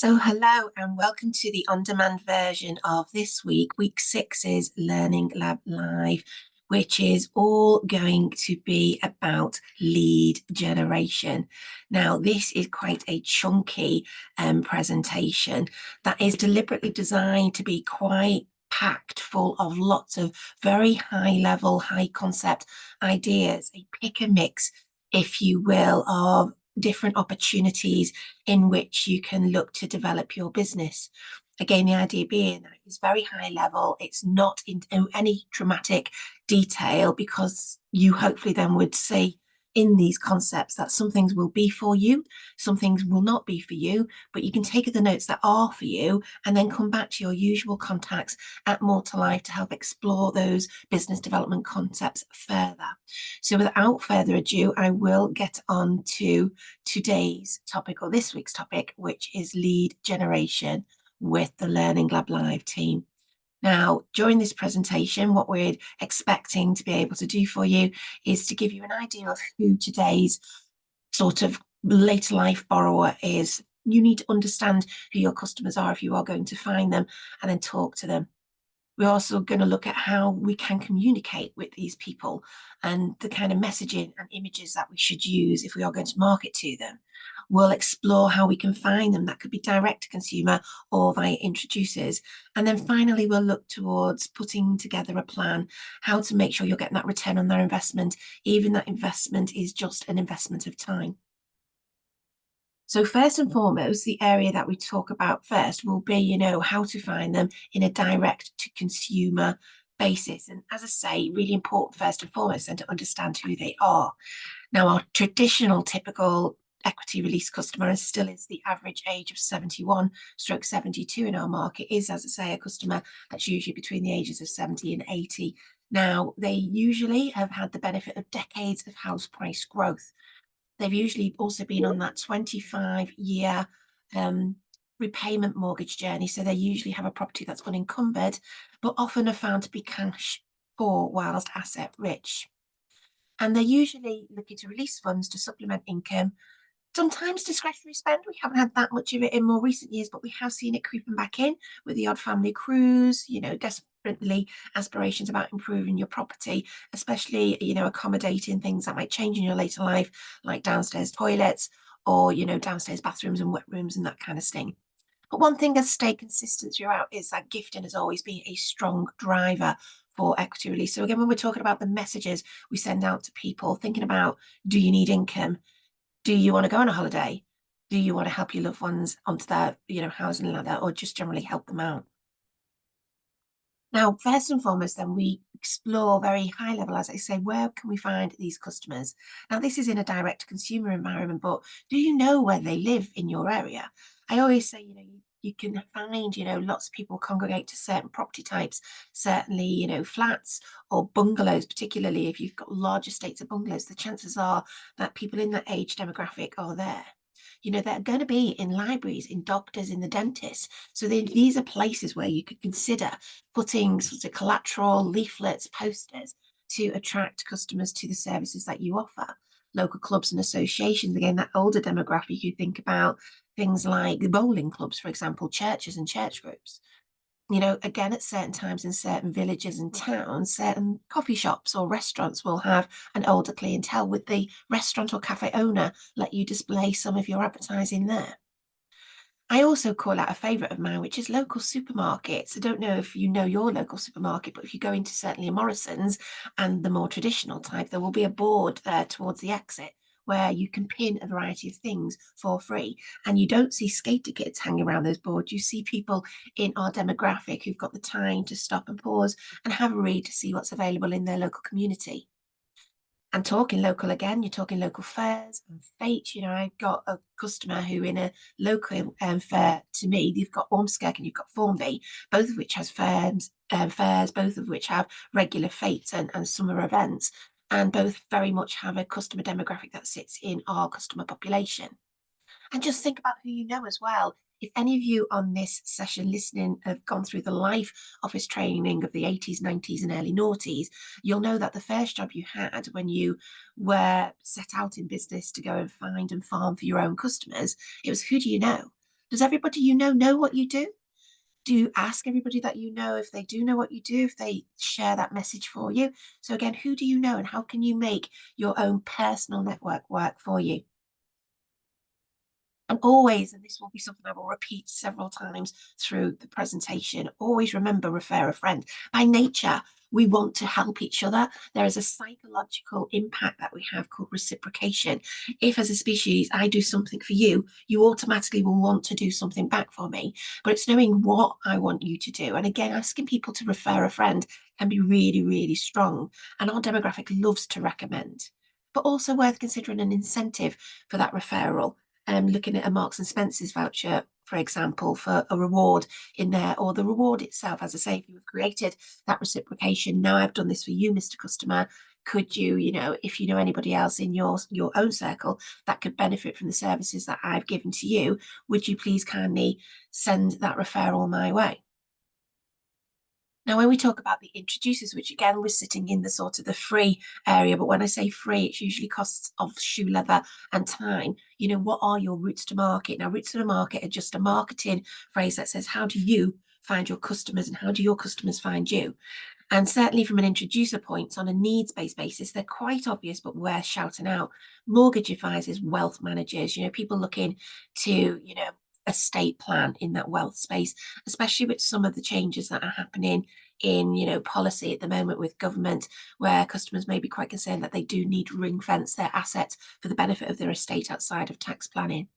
So, hello and welcome to the on-demand version of this week 6's Learning Lab Live, which is all going to be about lead generation. Now, this is quite a chunky presentation that is deliberately designed to be quite packed full of lots of very high level, high concept ideas, a pick and mix, if you will, of different opportunities in which you can look to develop your business. Again, the idea being that it's very high level, it's not into any dramatic detail, because you hopefully then would see in these concepts that some things will be for you, some things will not be for you, but you can take the notes that are for you and then come back to your usual contacts at More to Life to help explore those business development concepts further. So without further ado, I will get on to today's topic, or this week's topic, which is lead generation with the Learning Lab Live team. Now, during this presentation, what we're expecting to be able to do for you is to give you an idea of who today's sort of later life borrower is. You need to understand who your customers are if you are going to find them, and then talk to them. We're also going to look at how we can communicate with these people and the kind of messaging and images that we should use if we are going to market to them. We'll explore how we can find them. That could be direct to consumer or via introducers. And then finally, we'll look towards putting together a plan, how to make sure you're getting that return on their investment, even that investment is just an investment of time. So first and foremost, the area that we talk about first will be, how to find them in a direct to consumer basis. And as I say, really important first and foremost, and to understand who they are. Now, our traditional typical equity release customer, and still is the average age of 71/72 in our market, is, as I say, a customer that's usually between the ages of 70 and 80. Now, they usually have had the benefit of decades of house price growth. They've usually also been on that 25-year repayment mortgage journey. So they usually have a property that's unencumbered, but often are found to be cash poor whilst asset rich. And they're usually looking to release funds to supplement income, sometimes discretionary spend. We haven't had that much of it in more recent years, but we have seen it creeping back in with the odd family cruise, desperately aspirations about improving your property, especially, accommodating things that might change in your later life, like downstairs toilets or, downstairs bathrooms and wet rooms and that kind of thing. But one thing that's stayed consistent throughout is that gifting has always been a strong driver for equity release. So again, when we're talking about the messages we send out to people, thinking about, do you need income? Do you want to go on a holiday? Do you want to help your loved ones onto their, housing ladder, or just generally help them out? Now, first and foremost, then we explore very high level, as I say, where can we find these customers? Now, this is in a direct consumer environment, but do you know where they live in your area? I always say, you can find, lots of people congregate to certain property types, certainly, flats or bungalows, particularly if you've got large estates of bungalows, the chances are that people in that age demographic are there. They're going to be in libraries, in doctors, in the dentists. So these are places where you could consider putting sort of collateral, leaflets, posters to attract customers to the services that you offer. Local clubs and associations, again, that older demographic, you think about things like the bowling clubs, for example, churches and church groups. Again, at certain times in certain villages and towns, certain coffee shops or restaurants will have an older clientele. With the restaurant or cafe owner let you display some of your advertising there. I also call out a favourite of mine, which is local supermarkets. I don't know if you know your local supermarket, but if you go into certainly a Morrison's and the more traditional type, there will be a board there towards the exit where you can pin a variety of things for free. And you don't see skater kids hanging around those boards. You see people in our demographic who've got the time to stop and pause and have a read to see what's available in their local community. And talking local again, you're talking local fairs and fete. I've got a customer who in a local fair to me, you've got Ormskirk and you've got Formby, both of which has fairs, both of which have regular fetes and summer events, and both very much have a customer demographic that sits in our customer population. And just think about who you know as well. If any of you on this session listening have gone through the life office training of the 80s, 90s, and early noughties, you'll know that the first job you had when you were set out in business to go and find and farm for your own customers, it was, who do you know? Does everybody you know what you do? Do you ask everybody that you know if they do know what you do, if they share that message for you? So again, who do you know and how can you make your own personal network work for you? And always, and this will be something I will repeat several times through the presentation, always remember, refer a friend. By nature, we want to help each other. There is a psychological impact that we have called reciprocation. If, as a species, I do something for you, you automatically will want to do something back for me. But it's knowing what I want you to do. And again, asking people to refer a friend can be really, really strong. And our demographic loves to recommend. But also worth considering an incentive for that referral, looking at a Marks and Spencer's voucher, for example, for a reward in there, or the reward itself. As I say, if you've created that reciprocation, now I've done this for you, Mr. Customer, could you, if you know anybody else in your own circle that could benefit from the services that I've given to you, would you please kindly send that referral my way? Now, when we talk about the introducers, which again, we're sitting in the sort of the free area, but when I say free, it's usually costs of shoe leather and time. What are your routes to market? Now, routes to the market are just a marketing phrase that says, how do you find your customers and how do your customers find you? And certainly from an introducer point, on a needs-based basis, they're quite obvious, but worth shouting out. Mortgage advisors, wealth managers, people looking to, estate plan in that wealth space, especially with some of the changes that are happening in, policy at the moment with government, where customers may be quite concerned that they do need to ring fence their assets for the benefit of their estate outside of tax planning.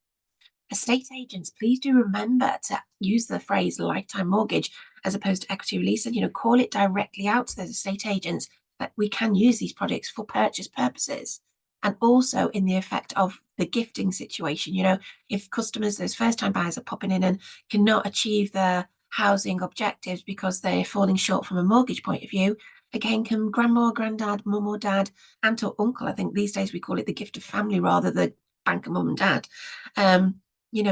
Estate agents, please do remember to use the phrase lifetime mortgage as opposed to equity release, and call it directly out to those estate agents that we can use these products for purchase purposes. And also in the effect of the gifting situation, if customers, those first time buyers, are popping in and cannot achieve their housing objectives because they're falling short from a mortgage point of view, again, can grandma, granddad, mum or dad, aunt or uncle, I think these days we call it the gift of family rather than bank of mum and dad,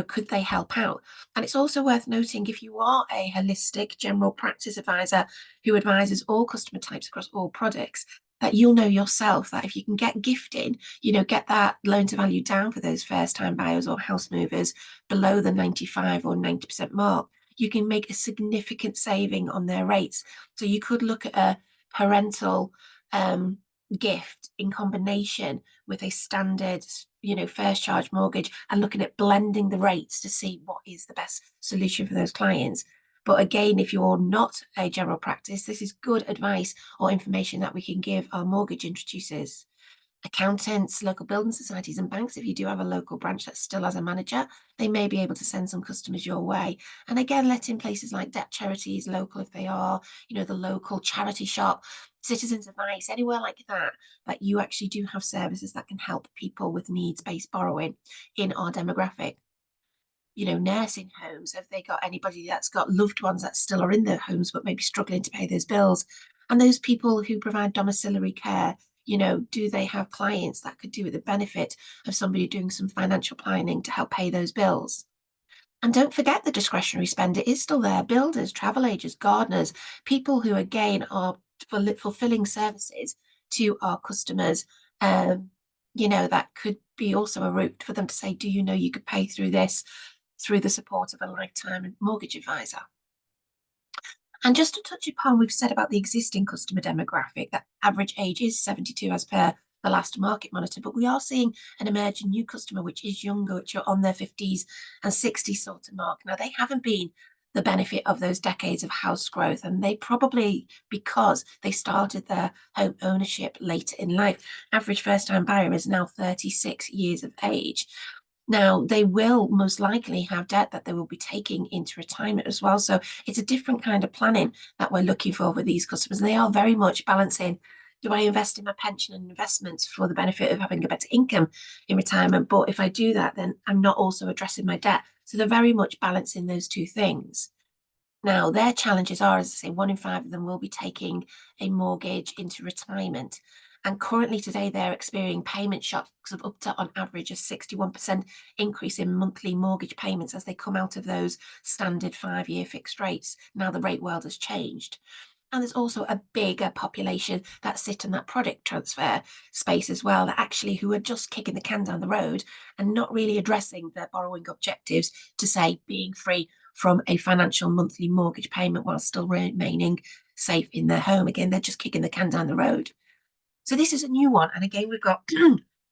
could they help out? And it's also worth noting, if you are a holistic general practice advisor who advises all customer types across all products, that you'll know yourself that if you can get gifting, get that loan to value down for those first time buyers or house movers below the 95 or 90% mark, you can make a significant saving on their rates. So you could look at a parental gift in combination with a standard, first charge mortgage, and looking at blending the rates to see what is the best solution for those clients. But again, if you're not a general practice, this is good advice or information that we can give our mortgage introducers. Accountants, local building societies and banks, if you do have a local branch that still has a manager, they may be able to send some customers your way. And again, let in places like debt charities, local if they are, the local charity shop, citizens advice, anywhere like that, that you actually do have services that can help people with needs-based borrowing in our demographic. Nursing homes, have they got anybody that's got loved ones that still are in their homes but maybe struggling to pay those bills? And those people who provide domiciliary care, do they have clients that could do with the benefit of somebody doing some financial planning to help pay those bills? And don't forget the discretionary spend, it is still there. Builders, travel agents, gardeners, people who again are fulfilling services to our customers. That could be also a route for them to say, do you know you could pay through this through the support of a lifetime mortgage advisor? And just to touch upon, we've said about the existing customer demographic, that average age is 72 as per the last market monitor, but we are seeing an emerging new customer, which is younger, which are on their 50s and 60s sort of mark. Now, they haven't been the benefit of those decades of house growth, and they probably, because they started their home ownership later in life. Average first-time buyer is now 36 years of age. Now, they will most likely have debt that they will be taking into retirement as well. So it's a different kind of planning that we're looking for with these customers. And they are very much balancing, do I invest in my pension and investments for the benefit of having a better income in retirement? But if I do that, then I'm not also addressing my debt. So they're very much balancing those two things. Now, their challenges are, as I say, 1 in 5 of them will be taking a mortgage into retirement. And currently today, they're experiencing payment shocks of up to, on average, a 61% increase in monthly mortgage payments as they come out of those standard 5-year fixed rates. Now the rate world has changed. And there's also a bigger population that sit in that product transfer space as well, that actually who are just kicking the can down the road and not really addressing their borrowing objectives to say being free from a financial monthly mortgage payment while still remaining safe in their home. Again, they're just kicking the can down the road. So this is a new one. And again, we've got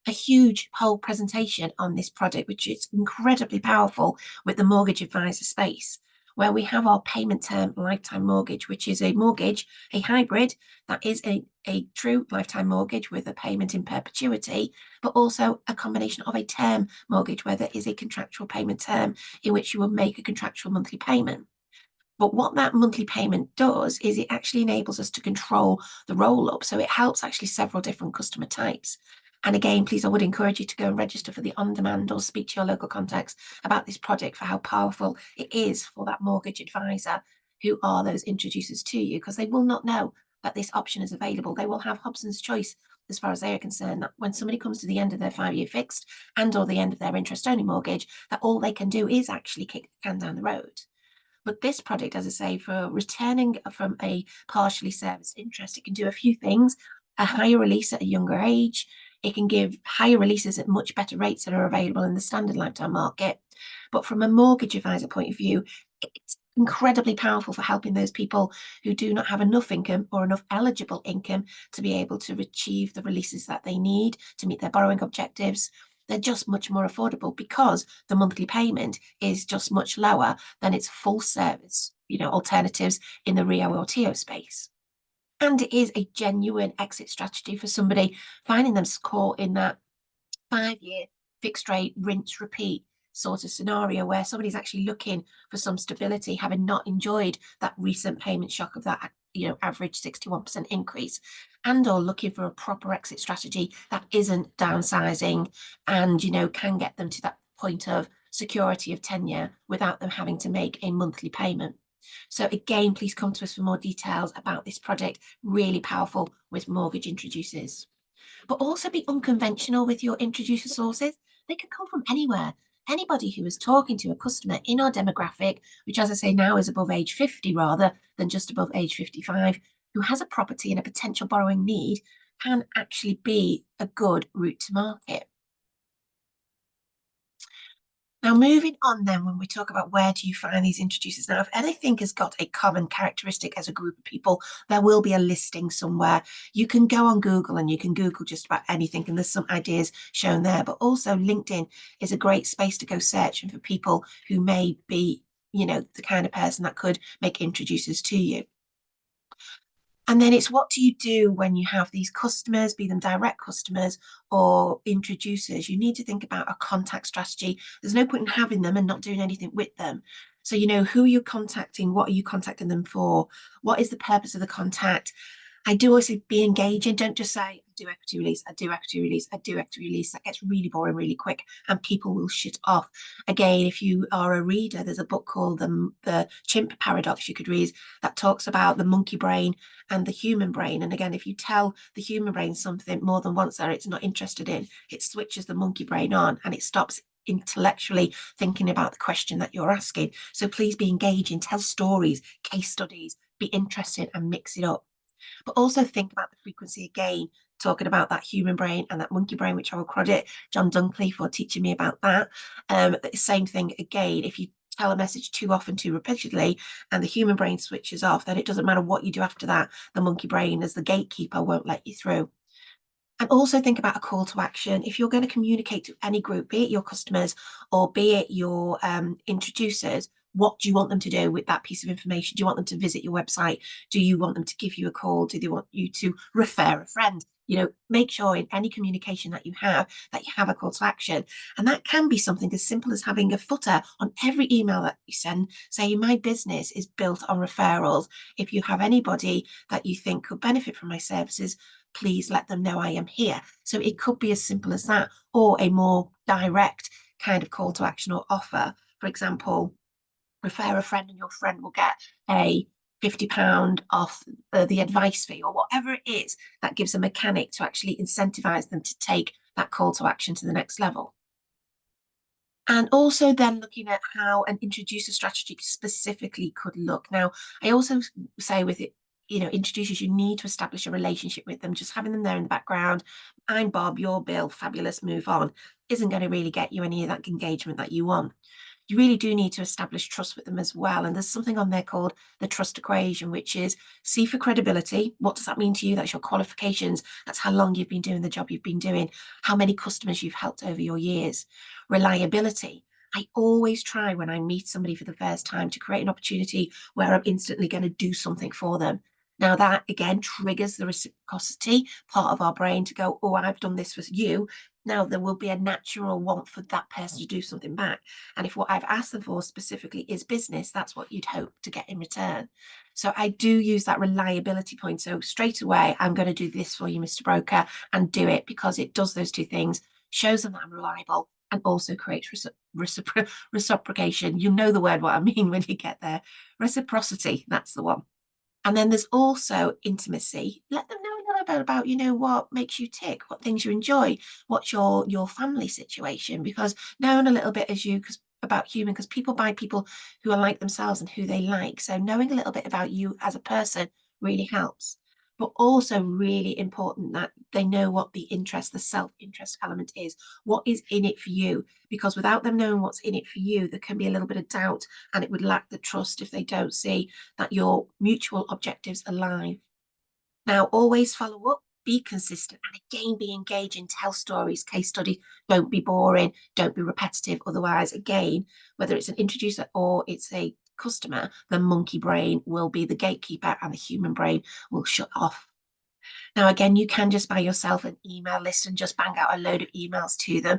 a huge whole presentation on this product, which is incredibly powerful with the mortgage advisor space, where we have our payment term lifetime mortgage, which is a mortgage, a hybrid that is a true lifetime mortgage with a payment in perpetuity, but also a combination of a term mortgage where there is a contractual payment term in which you will make a contractual monthly payment. But what that monthly payment does is it actually enables us to control the roll up. So it helps actually several different customer types. And again, please, I would encourage you to go and register for the on-demand or speak to your local contacts about this product for how powerful it is for that mortgage advisor who are those introducers to you, because they will not know that this option is available. They will have Hobson's choice as far as they are concerned, that when somebody comes to the end of their 5-year fixed and or the end of their interest-only mortgage, that all they can do is actually kick the can down the road. But this product, as I say, for returning from a partially serviced interest, it can do a few things: a higher release at a younger age. It can give higher releases at much better rates that are available in the standard lifetime market. But from a mortgage advisor point of view, it's incredibly powerful for helping those people who do not have enough income or enough eligible income to be able to achieve the releases that they need to meet their borrowing objectives. They're just much more affordable because the monthly payment is just much lower than its full service, alternatives in the Rio or TO space. And it is a genuine exit strategy for somebody finding them caught in that 5-year fixed rate, rinse, repeat sort of scenario where somebody's actually looking for some stability, having not enjoyed that recent payment shock of that, average 61% increase, and or looking for a proper exit strategy that isn't downsizing and, can get them to that point of security of tenure without them having to make a monthly payment. So again, please come to us for more details about this product. Really powerful with mortgage introducers. But also be unconventional with your introducer sources. They can come from anywhere. Anybody who is talking to a customer in our demographic, which, as I say, now is above age 50 rather than just above age 55, who has a property and a potential borrowing need, can actually be a good route to market. Now, moving on then, when we talk about where do you find these introducers? Now, if anything has got a common characteristic as a group of people, there will be a listing somewhere. You can go on Google and you can Google just about anything, and there's some ideas shown there. But also LinkedIn is a great space to go searching for people who may be, the kind of person that could make introducers to you. And then it's what do you do when you have these customers, be them direct customers or introducers? You need to think about a contact strategy. There's no point in having them and not doing anything with them. So, who are you contacting? What are you contacting them for? What is the purpose of the contact? I do always say be engaging. Don't just say, I do equity release, I do equity release, I do equity release. That gets really boring really quick and people will shut off. Again, if you are a reader, there's a book called the Chimp Paradox you could read that talks about the monkey brain and the human brain. And again, if you tell the human brain something more than once that it's not interested in, it switches the monkey brain on and it stops intellectually thinking about the question that you're asking. So please be engaging, tell stories, case studies, be interested and mix it up. But also think about the frequency again, talking about that human brain and that monkey brain, which I will credit John Dunkley for teaching me about that. The same thing again, if you tell a message too often, too repeatedly, and the human brain switches off, then it doesn't matter what you do after that. The monkey brain, as the gatekeeper, won't let you through. And also think about a call to action. If you're going to communicate to any group, be it your customers or be it your introducers, what do you want them to do with that piece of information? Do you want them to visit your website? Do you want them to give you a call? Do they want you to refer a friend? Make sure in any communication that you have a call to action. And that can be something as simple as having a footer on every email that you send, saying my business is built on referrals. If you have anybody that you think could benefit from my services, please let them know I am here. So it could be as simple as that, or a more direct kind of call to action or offer. For example, refer a friend and your friend will get a £50 off the advice fee, or whatever it is that gives a mechanic to actually incentivize them to take that call to action to the next level. And also then looking at how an introducer strategy specifically could look. Now, I also say with it, introduces, you need to establish a relationship with them. Just having them there in the background, I'm Bob, you're Bill, fabulous, move on, isn't going to really get you any of that engagement that you want. You really do need to establish trust with them as well. And there's something on there called the trust equation, which is C for credibility. What does that mean to you? That's your qualifications. That's how long you've been doing the job you've been doing, how many customers you've helped over your years. Reliability. I always try when I meet somebody for the first time to create an opportunity where I'm instantly going to do something for them. Now, that again triggers the reciprocity part of our brain to go, oh, I've done this for you. Now, there will be a natural want for that person to do something back. And if what I've asked them for specifically is business, that's what you'd hope to get in return. So I do use that reliability point. So straight away, I'm going to do this for you, Mr. Broker, and do it because it does those two things, shows them that I'm reliable, and also creates reciprocation. You know the word what I mean when you get there. Reciprocity, that's the one. And then there's also intimacy. Let them know a little bit about, what makes you tick, what things you enjoy, what's your family situation, because knowing a little bit as you about human, because people buy people who are like themselves and who they like. So knowing a little bit about you as a person really helps. But also really important that they know what the interest, the self-interest element is. What is in it for you? Because without them knowing what's in it for you, there can be a little bit of doubt and it would lack the trust if they don't see that your mutual objectives align. Now, always follow up, be consistent, and again, be engaging, tell stories, case study. Don't be boring, don't be repetitive. Otherwise, again, whether it's an introducer or it's a customer, the monkey brain will be the gatekeeper and the human brain will shut off. Now, again, you can just buy yourself an email list and just bang out a load of emails to them.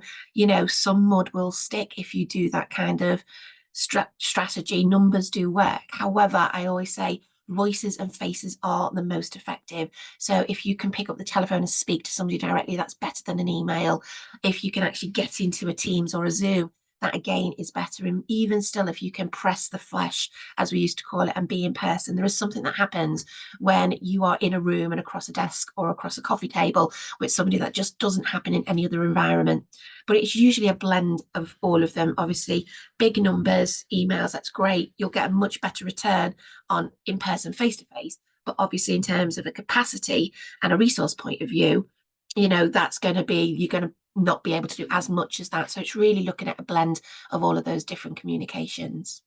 Some mud will stick if you do that kind of strategy. Numbers do work. However, I always say voices and faces are the most effective. So if you can pick up the telephone and speak to somebody directly, that's better than an email. If you can actually get into a Teams or a Zoom, that again is better. And even still, if you can press the flesh, as we used to call it, and be in person, there is something that happens when you are in a room and across a desk or across a coffee table with somebody that just doesn't happen in any other environment. But it's usually a blend of all of them. Obviously, big numbers, emails, that's great. You'll get a much better return on in-person, face-to-face. But obviously, in terms of a capacity and a resource point of view, that's going to be, you're going to not be able to do as much as that. So it's really looking at a blend of all of those different communications.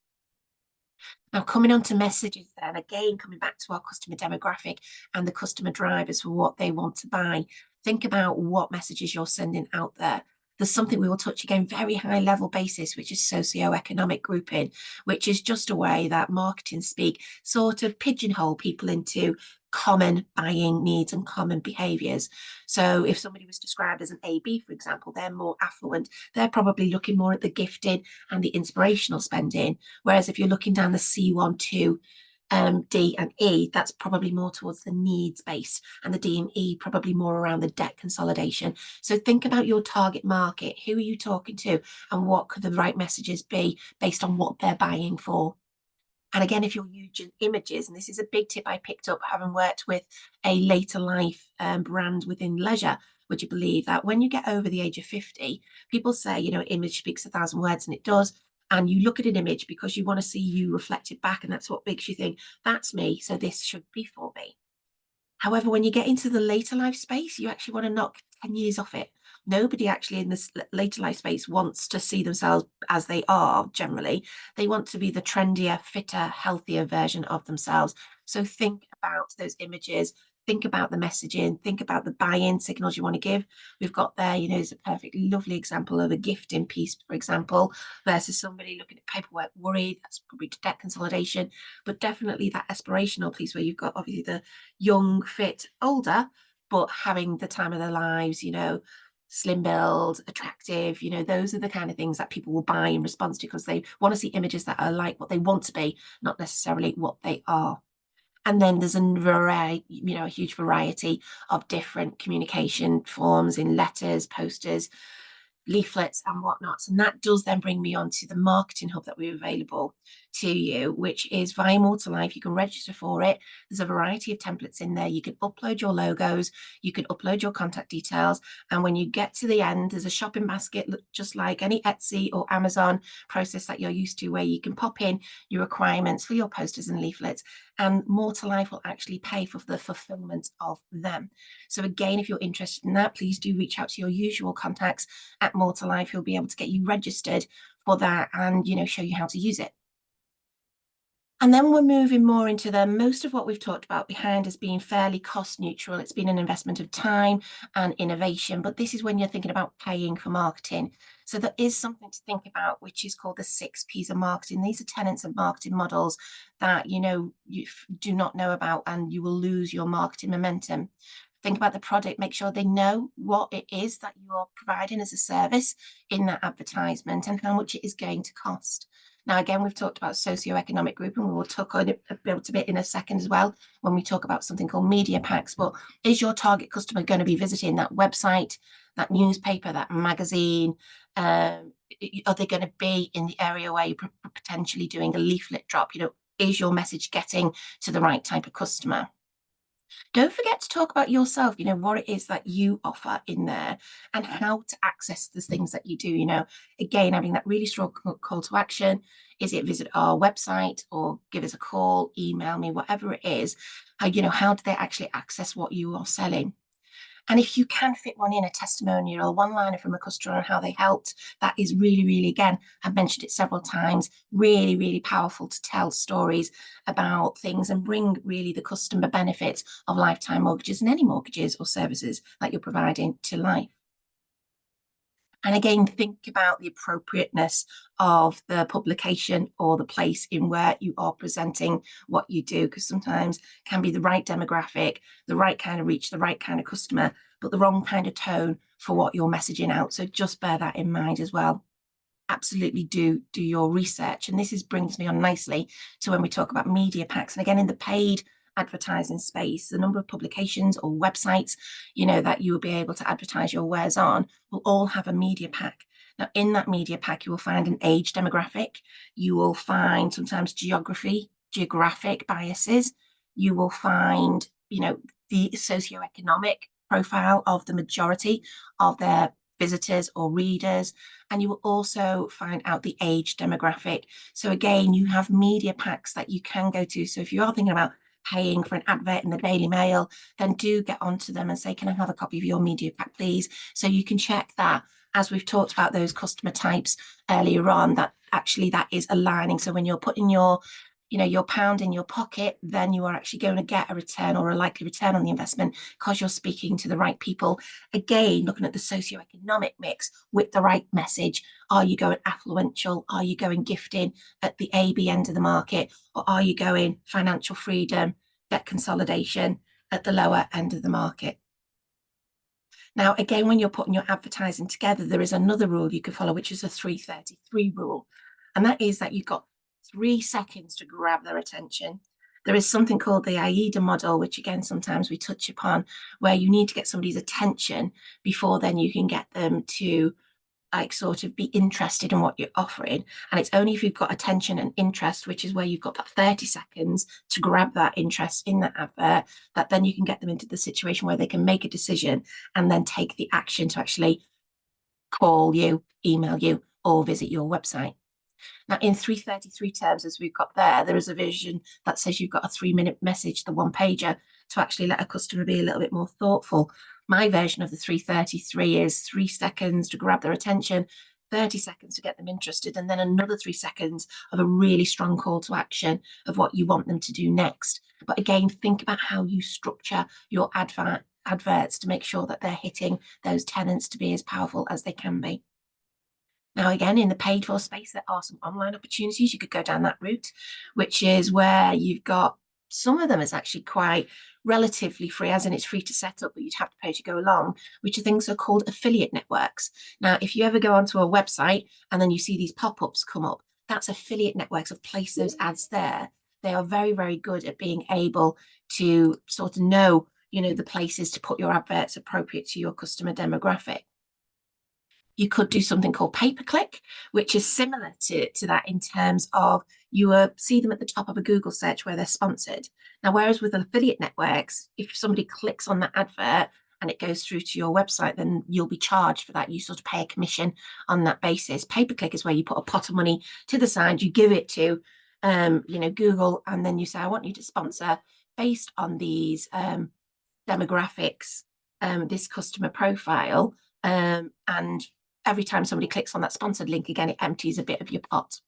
Now, coming on to messages, then again, coming back to our customer demographic and the customer drivers for what they want to buy, think about what messages you're sending out there. There's something we will touch again, very high level basis, which is socioeconomic grouping, which is just a way that marketing speak sort of pigeonhole people into common buying needs and common behaviors. So if somebody was described as an AB, for example, they're more affluent. They're probably looking more at the gifting and the inspirational spending. Whereas if you're looking down the C1, 2, D and E, that's probably more towards the needs based, and the D and E probably more around the debt consolidation. So think about your target market. Who are you talking to, and what could the right messages be based on what they're buying for? And again, if you're using images, and this is a big tip I picked up having worked with a later life brand within leisure, would you believe that when you get over the age of 50, people say, image speaks 1,000 words, and it does. And you look at an image because you want to see you reflected back, and that's what makes you think, that's me, so this should be for me. However, when you get into the later life space, you actually want to knock 10 years off it. Nobody actually in this later life space wants to see themselves as they are generally. They want to be the trendier, fitter, healthier version of themselves. So think about those images, think about the messaging, think about the buy-in signals you want to give. We've got there, is a perfect, lovely example of a gifting piece, for example, versus somebody looking at paperwork worried. That's probably debt consolidation, but definitely that aspirational piece where you've got obviously the young, fit, older, but having the time of their lives, slim build, attractive, those are the kind of things that people will buy in response to because they want to see images that are like what they want to be, not necessarily what they are. And then there's a huge variety of different communication forms in letters, posters, leaflets and whatnot. And that does then bring me on to the marketing hub that we're available to you, which is via More to Life. You can register for it. There's a variety of templates in there. You can upload your logos, you can upload your contact details, and when you get to the end, there's a shopping basket, just like any Etsy or Amazon process that you're used to, where you can pop in your requirements for your posters and leaflets, and More to Life will actually pay for the fulfillment of them. So again, if you're interested in that, please do reach out to your usual contacts at More to Life, who'll be able to get you registered for that and, show you how to use it. And then we're moving more into most of what we've talked about behind as being fairly cost neutral. It's been an investment of time and innovation, but this is when you're thinking about paying for marketing. So there is something to think about, which is called the 6 Ps of marketing. These are tenets of marketing models that, you do not know about, and you will lose your marketing momentum. Think about the product, make sure they know what it is that you are providing as a service in that advertisement and how much it is going to cost. Now, again, we've talked about socioeconomic group, and we will talk on it a bit in a second as well when we talk about something called media packs. But is your target customer going to be visiting that website, that newspaper, that magazine? Are they going to be in the area where you're potentially doing a leaflet drop? Is your message getting to the right type of customer? Don't forget to talk about yourself, what it is that you offer in there and how to access the things that you do. Again, having that really strong call to action. Is it visit our website or give us a call, email me, whatever it is? How do they actually access what you are selling? And if you can fit one in, a testimonial, one-liner from a customer on how they helped, that is really, really, again, I've mentioned it several times, really, really powerful to tell stories about things and bring really the customer benefits of lifetime mortgages and any mortgages or services that you're providing to life. And again, think about the appropriateness of the publication or the place in where you are presenting what you do, because sometimes can be the right demographic, the right kind of reach, the right kind of customer, but the wrong kind of tone for what you're messaging out. So just bear that in mind as well. Absolutely do your research. And this brings me on nicely to when we talk about media packs. And again, in the paid advertising space, the number of publications or websites, that you will be able to advertise your wares on will all have a media pack. Now, in that media pack, you will find an age demographic. You will find sometimes geographic biases. You will find, the socioeconomic profile of the majority of their visitors or readers, and you will also find out the age demographic. So again, you have media packs that you can go to. So if you are thinking about paying for an advert in the Daily Mail, then do get onto them and say, can I have a copy of your media pack, please? So you can check that, as we've talked about those customer types earlier on, that actually that is aligning. So when you're putting your pound in your pocket, then you are actually going to get a return or a likely return on the investment because you're speaking to the right people. Again, looking at the socioeconomic mix with the right message. Are you going affluential? Are you going gifting at the AB end of the market? Or are you going financial freedom, debt consolidation at the lower end of the market? Now, again, when you're putting your advertising together, there is another rule you can follow, which is a 333 rule. And that is that you've got 3 seconds to grab their attention. There is something called the AIDA model, which again, sometimes we touch upon, where you need to get somebody's attention before then you can get them to sort of be interested in what you're offering. And it's only if you've got attention and interest, which is where you've got that 30 seconds to grab that interest in that advert, that then you can get them into the situation where they can make a decision and then take the action to actually call you, email you, or visit your website. Now, in 333 terms, as we've got there is a version that says you've got a 3-minute message, the one pager, to actually let a customer be a little bit more thoughtful. My version of the 333 is 3 seconds to grab their attention, 30 seconds to get them interested, and then another 3 seconds of a really strong call to action of what you want them to do next. But again, think about how you structure your adverts to make sure that they're hitting those tenets to be as powerful as they can be. Now, again, in the paid for space, there are some online opportunities. You could go down that route, which is where you've got some of them is actually quite relatively free, as in it's free to set up, but you'd have to pay to go along, which are things that are called affiliate networks. Now, if you ever go onto a website and then you see these pop-ups come up, that's affiliate networks have placed those ads there. They are very, very good at being able to sort of know, the places to put your adverts appropriate to your customer demographic. You could do something called pay-per-click, which is similar to that in terms of you see them at the top of a Google search where they're sponsored. Now, whereas with affiliate networks, if somebody clicks on that advert and it goes through to your website, then you'll be charged for that. You sort of pay a commission on that basis. Pay-per-click is where you put a pot of money to the side, you give it to Google, and then you say, I want you to sponsor based on these demographics, this customer profile, and every time somebody clicks on that sponsored link, again, it empties a bit of your pot.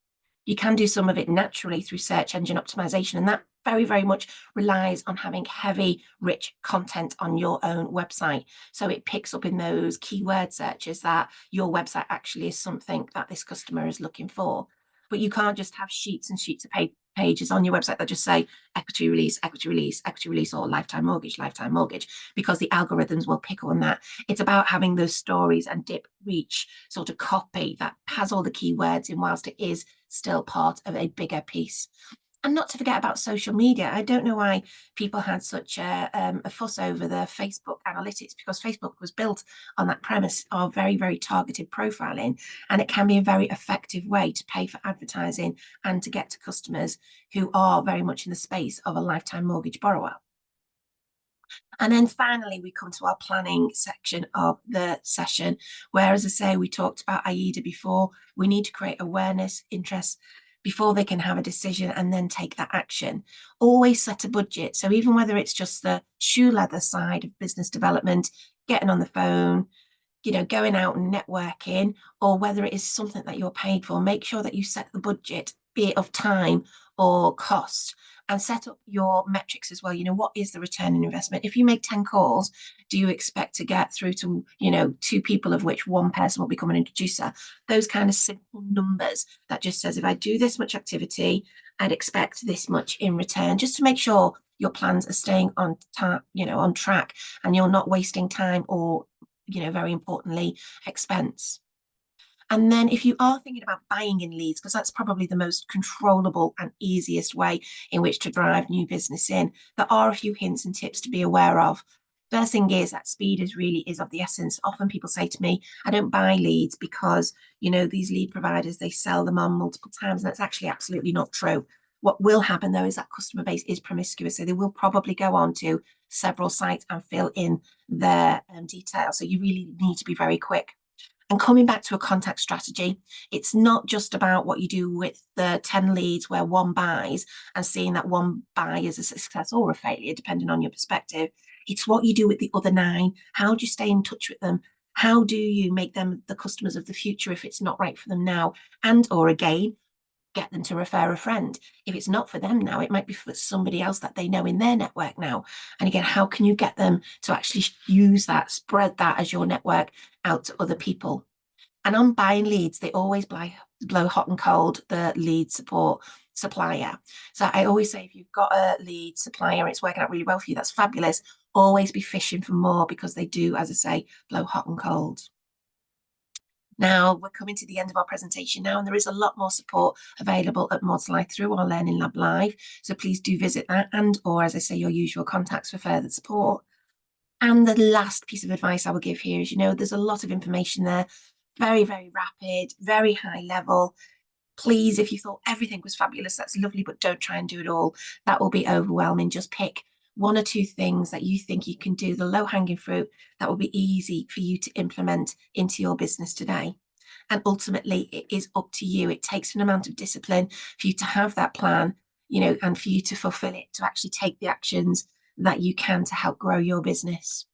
You can do some of it naturally through search engine optimization, and that very, very much relies on having heavy, rich content on your own website. So it picks up in those keyword searches that your website actually is something that this customer is looking for. But you can't just have sheets and sheets of pages on your website that just say equity release, equity release, equity release, or lifetime mortgage, because the algorithms will pick on that. It's about having those stories and dip reach sort of copy that has all the keywords in, whilst it is still part of a bigger piece. And not to forget about social media. I don't know why people had such a fuss over the Facebook analytics, because Facebook was built on that premise of very, very targeted profiling. And it can be a very effective way to pay for advertising and to get to customers who are very much in the space of a lifetime mortgage borrower. And then finally, we come to our planning section of the session, where, as I say, we talked about AIDA before. We need to create awareness, interest, before they can have a decision and then take that action. Always set a budget. So even whether it's just the shoe leather side of business development, getting on the phone, going out and networking, or whether it is something that you're paid for, make sure that you set the budget, be it of time or cost, and set up your metrics as well. What is the return on investment? If you make 10 calls, do you expect to get through to, 2 people, of which one person will become an introducer? Those kind of simple numbers that just says, if I do this much activity, I'd expect this much in return, just to make sure your plans are staying on track, and you're not wasting time or, very importantly, expense. And then if you are thinking about buying in leads, because that's probably the most controllable and easiest way in which to drive new business in, there are a few hints and tips to be aware of. First thing is that speed is of the essence. Often people say to me, I don't buy leads because, these lead providers, they sell them on multiple times. And that's actually absolutely not true. What will happen, though, is that customer base is promiscuous. So they will probably go on to several sites and fill in their details. So you really need to be very quick. And coming back to a contact strategy, it's not just about what you do with the 10 leads where one buys and seeing that one buy is a success or a failure, depending on your perspective. It's what you do with the other 9. How do you stay in touch with them? How do you make them the customers of the future if it's not right for them now? And, or again, get them to refer a friend. If it's not for them now, it might be for somebody else that they know in their network now. And again, how can you get them to actually use that, spread that as your network out to other people? And on buying leads, they always blow hot and cold the lead support supplier. So I always say, if you've got a lead supplier and it's working out really well for you, that's fabulous. Always be fishing for more, because they do, as I say, blow hot and cold. Now, we're coming to the end of our presentation now, and there is a lot more support available at Maud's Life through our Learning Lab Live. So please do visit that, and, or as I say, your usual contacts for further support. And the last piece of advice I will give here is, there's a lot of information there, very, very rapid, very high level. Please, if you thought everything was fabulous, that's lovely, but don't try and do it all. That will be overwhelming. Just pick 1 or 2 things that you think you can do, the low-hanging fruit, that will be easy for you to implement into your business today. And ultimately, it is up to you. It takes an amount of discipline for you to have that plan, and for you to fulfill it, to actually take the actions that you can to help grow your business.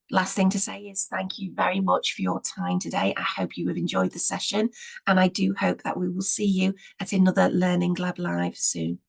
Last thing to say is thank you very much for your time today. I hope you have enjoyed the session, and I do hope that we will see you at another Learning Lab Live soon.